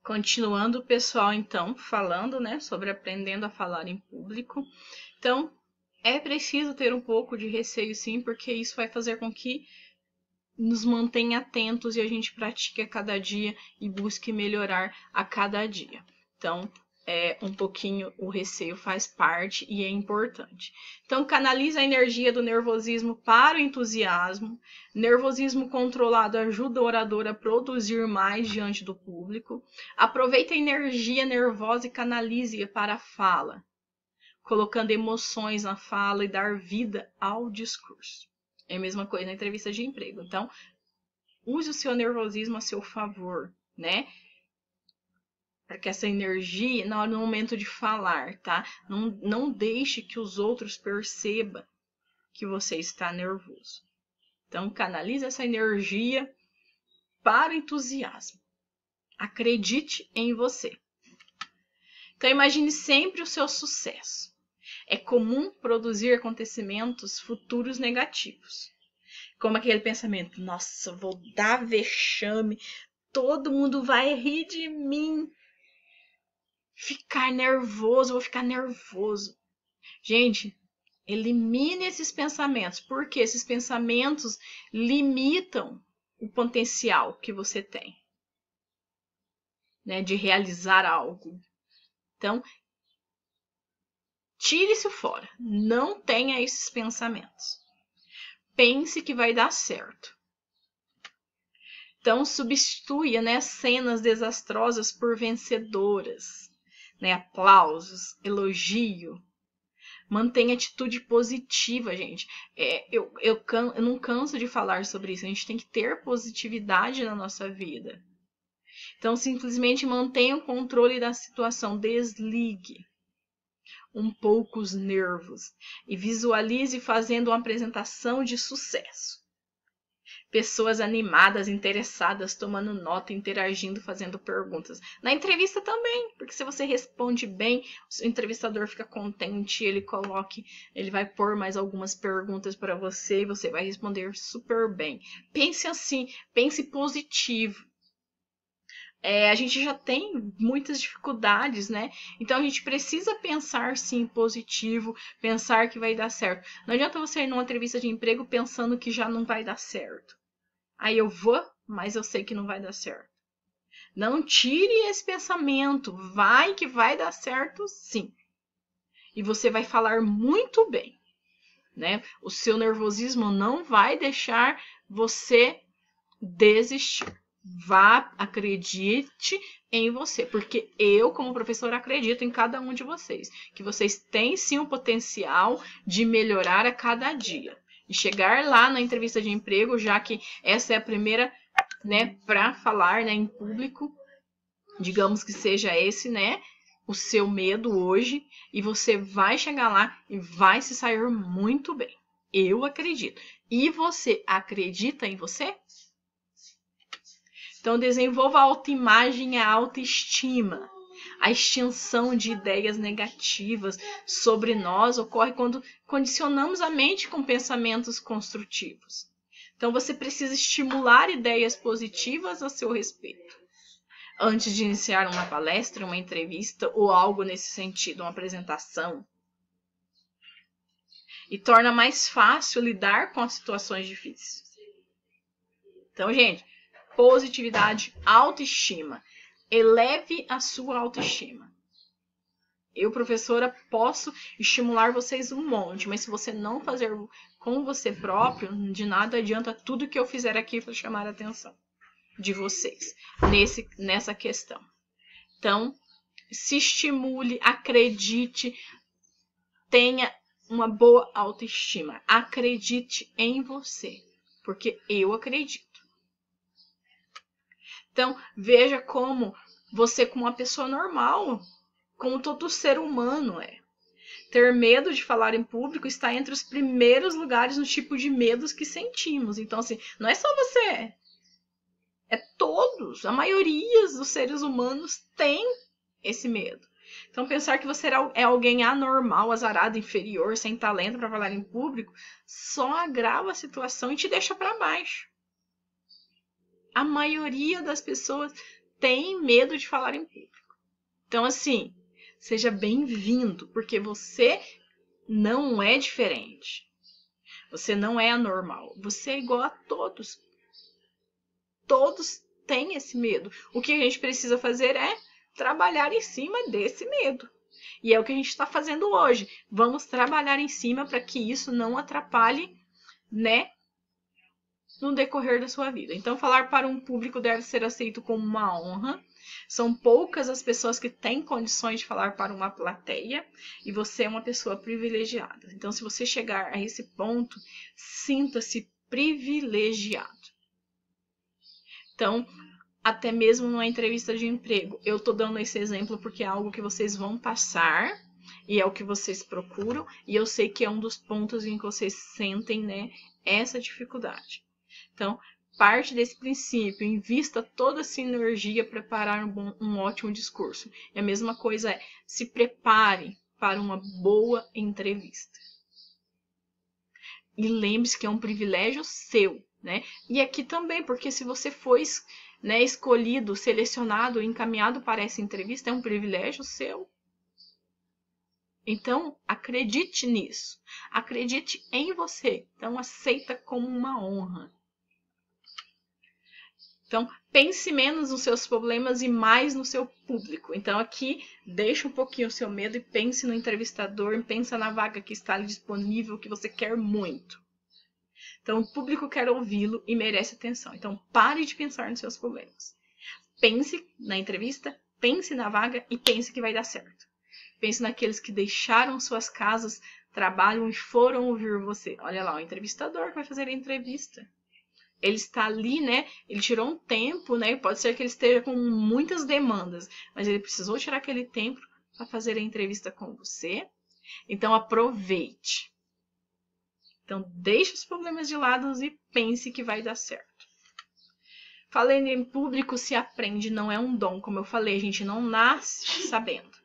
Continuando, pessoal, então, falando, né, sobre aprendendo a falar em público. Então, é preciso ter um pouco de receio, sim, porque isso vai fazer com que nos mantenha atentos e a gente pratique a cada dia e busque melhorar a cada dia. Então, um pouquinho o receio faz parte e é importante. Então, canaliza a energia do nervosismo para o entusiasmo. Nervosismo controlado ajuda o orador a produzir mais diante do público. Aproveita a energia nervosa e canalize-a para a fala, colocando emoções na fala e dar vida ao discurso. É a mesma coisa na entrevista de emprego. Então, use o seu nervosismo a seu favor, né? Para que essa energia, no momento de falar, tá? Não deixe que os outros percebam que você está nervoso. Então, canalize essa energia para o entusiasmo. Acredite em você. Então, imagine sempre o seu sucesso. É comum produzir acontecimentos futuros negativos. Como aquele pensamento, nossa, vou dar vexame, todo mundo vai rir de mim. Vou ficar nervoso. Gente, elimine esses pensamentos, porque esses pensamentos limitam o potencial que você tem, né, de realizar algo. Então, tire isso fora. Não tenha esses pensamentos. Pense que vai dar certo. Então, substitua, né, cenas desastrosas por vencedoras, né, aplausos, elogio. Mantenha atitude positiva, gente. Eu não canso de falar sobre isso. A gente tem que ter positividade na nossa vida. Então, simplesmente mantenha o controle da situação. Desligue um pouco os nervos e visualize fazendo uma apresentação de sucesso. Pessoas animadas, interessadas, tomando nota, interagindo, fazendo perguntas. Na entrevista também, porque se você responde bem, o entrevistador fica contente, ele vai pôr mais algumas perguntas para você e você vai responder super bem. Pense assim, pense positivo. A gente já tem muitas dificuldades, né? Então a gente precisa pensar sim positivo, pensar que vai dar certo. Não adianta você ir numa entrevista de emprego pensando que já não vai dar certo. Aí eu vou, mas eu sei que não vai dar certo. Não tire esse pensamento. Vai que vai dar certo, sim. E você vai falar muito bem, né? O seu nervosismo não vai deixar você desistir. Acredite em você, porque eu, como professora, acredito em cada um de vocês, que vocês têm sim o potencial de melhorar a cada dia. E chegar lá na entrevista de emprego, já que essa é a primeira, né, para falar, né, em público, digamos que seja esse, né, o seu medo hoje, e você vai chegar lá e vai se sair muito bem. Eu acredito. E você acredita em você? Então, desenvolva a autoimagem e a autoestima. A extinção de ideias negativas sobre nós ocorre quando condicionamos a mente com pensamentos construtivos. Então, você precisa estimular ideias positivas a seu respeito. Antes de iniciar uma palestra, uma entrevista ou algo nesse sentido, uma apresentação. E torna mais fácil lidar com as situações difíceis. Então, gente, positividade, autoestima. Eleve a sua autoestima. Eu, professora, posso estimular vocês um monte, mas se você não fazer com você próprio, de nada adianta tudo que eu fizer aqui para chamar a atenção de vocês nessa questão. Então, se estimule, acredite, tenha uma boa autoestima. Acredite em você, porque eu acredito. Então, veja como você, como uma pessoa normal, como todo ser humano é. Ter medo de falar em público está entre os primeiros lugares no tipo de medos que sentimos. Então, assim, não é só você. É todos. A maioria dos seres humanos tem esse medo. Então, pensar que você é alguém anormal, azarado, inferior, sem talento para falar em público, só agrava a situação e te deixa para baixo. A maioria das pessoas tem medo de falar em público. Então, assim, seja bem-vindo, porque você não é diferente. Você não é anormal. Você é igual a todos. Todos têm esse medo. O que a gente precisa fazer é trabalhar em cima desse medo. E é o que a gente está fazendo hoje. Vamos trabalhar em cima para que isso não atrapalhe, né, no decorrer da sua vida. Então, falar para um público deve ser aceito como uma honra. São poucas as pessoas que têm condições de falar para uma plateia e você é uma pessoa privilegiada. Então, se você chegar a esse ponto, sinta-se privilegiado. Então, até mesmo numa entrevista de emprego, eu tô dando esse exemplo porque é algo que vocês vão passar e é o que vocês procuram, e eu sei que é um dos pontos em que vocês sentem, né, essa dificuldade. Então, parte desse princípio, invista toda essa energia para preparar um ótimo discurso. E a mesma coisa é, se prepare para uma boa entrevista. E lembre-se que é um privilégio seu, né? E aqui também, porque se você foi, né, escolhido, selecionado, encaminhado para essa entrevista, é um privilégio seu. Então, acredite nisso. Acredite em você. Então, aceita como uma honra. Então, pense menos nos seus problemas e mais no seu público. Então, aqui, deixa um pouquinho o seu medo e pense no entrevistador, pense na vaga que está ali disponível, que você quer muito. Então, o público quer ouvi-lo e merece atenção. Então, pare de pensar nos seus problemas. Pense na entrevista, pense na vaga e pense que vai dar certo. Pense naqueles que deixaram suas casas, trabalham e foram ouvir você. Olha lá, o entrevistador que vai fazer a entrevista. Ele está ali, né? Ele tirou um tempo, né? Pode ser que ele esteja com muitas demandas, mas ele precisou tirar aquele tempo para fazer a entrevista com você. Então, aproveite. Então, deixe os problemas de lado e pense que vai dar certo. Falando em público se aprende, não é um dom. Como eu falei, a gente não nasce sabendo.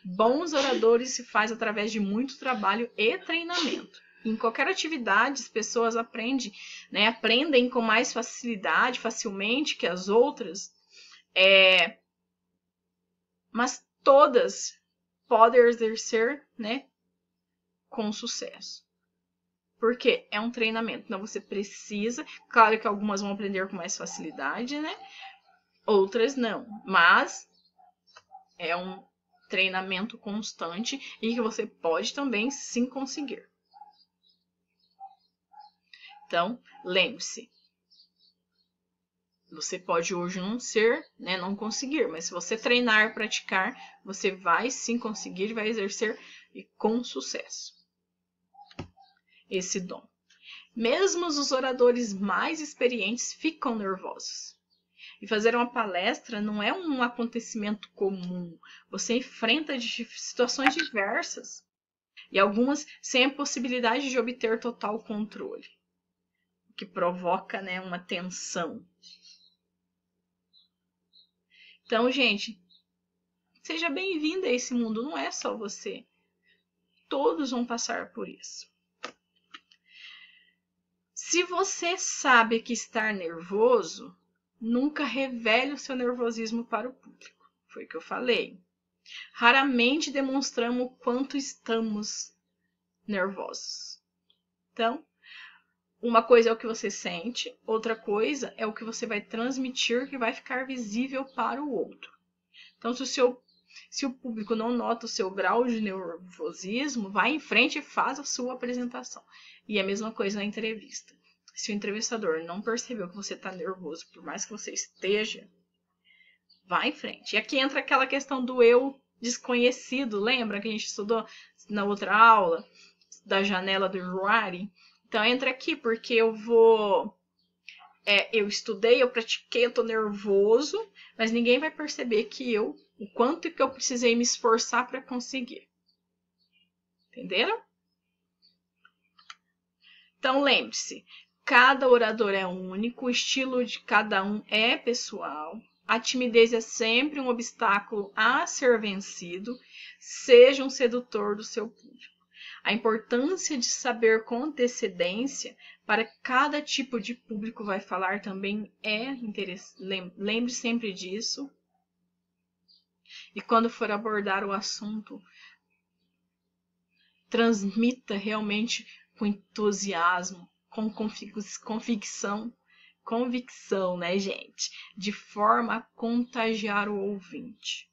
Bons oradores se faz através de muito trabalho e treinamento. Em qualquer atividade, as pessoas aprendem, né? Aprendem com mais facilidade, facilmente que as outras. Mas todas podem exercer, né, com sucesso. Porque é um treinamento. Então, você precisa... Claro que algumas vão aprender com mais facilidade, né? Outras não. Mas é um treinamento constante e que você pode também sim conseguir. Então, lembre-se, você pode hoje não ser, né, não conseguir, mas se você treinar e praticar, você vai sim conseguir e vai exercer e com sucesso esse dom. Mesmo os oradores mais experientes ficam nervosos. E fazer uma palestra não é um acontecimento comum. Você enfrenta situações diversas e algumas sem a possibilidade de obter total controle, o que provoca, né, uma tensão. Então, gente, seja bem-vindo a esse mundo, não é só você. Todos vão passar por isso. Se você sabe que está nervoso, nunca revele o seu nervosismo para o público. Foi o que eu falei. Raramente demonstramos o quanto estamos nervosos. Então, uma coisa é o que você sente, outra coisa é o que você vai transmitir que vai ficar visível para o outro. Então, se o público não nota o seu grau de nervosismo, vai em frente e faz a sua apresentação. E a mesma coisa na entrevista. Se o entrevistador não percebeu que você está nervoso, por mais que você esteja, vai em frente. E aqui entra aquela questão do eu desconhecido, lembra que a gente estudou na outra aula, da janela do Rorty? Então entra aqui, porque eu estudei, eu pratiquei, eu tô nervoso, mas ninguém vai perceber o quanto que eu precisei me esforçar para conseguir. Entenderam? Então lembre-se, cada orador é único, o estilo de cada um é pessoal, a timidez é sempre um obstáculo a ser vencido, seja um sedutor do seu público. A importância de saber com antecedência para cada tipo de público vai falar também é interessante. Lembre sempre disso. E quando for abordar o assunto, transmita realmente com entusiasmo, com convicção, né, gente? De forma a contagiar o ouvinte.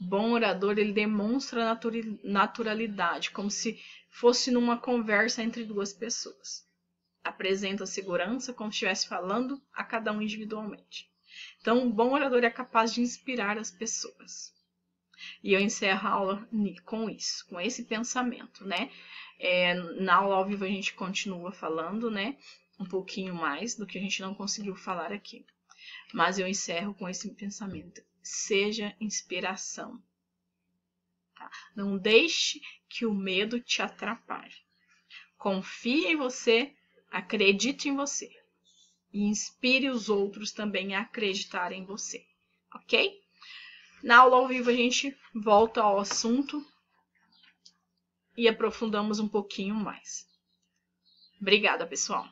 Bom orador, ele demonstra naturalidade, como se fosse numa conversa entre duas pessoas. Apresenta segurança como se estivesse falando a cada um individualmente. Então, um bom orador é capaz de inspirar as pessoas. E eu encerro a aula com isso, com esse pensamento, né? Na aula ao vivo a gente continua falando, né? Um pouquinho mais do que a gente não conseguiu falar aqui. Mas eu encerro com esse pensamento. Seja inspiração. Tá? Não deixe que o medo te atrapalhe. Confie em você, acredite em você. E inspire os outros também a acreditar em você. Ok? Na aula ao vivo a gente volta ao assunto e aprofundamos um pouquinho mais. Obrigada, pessoal!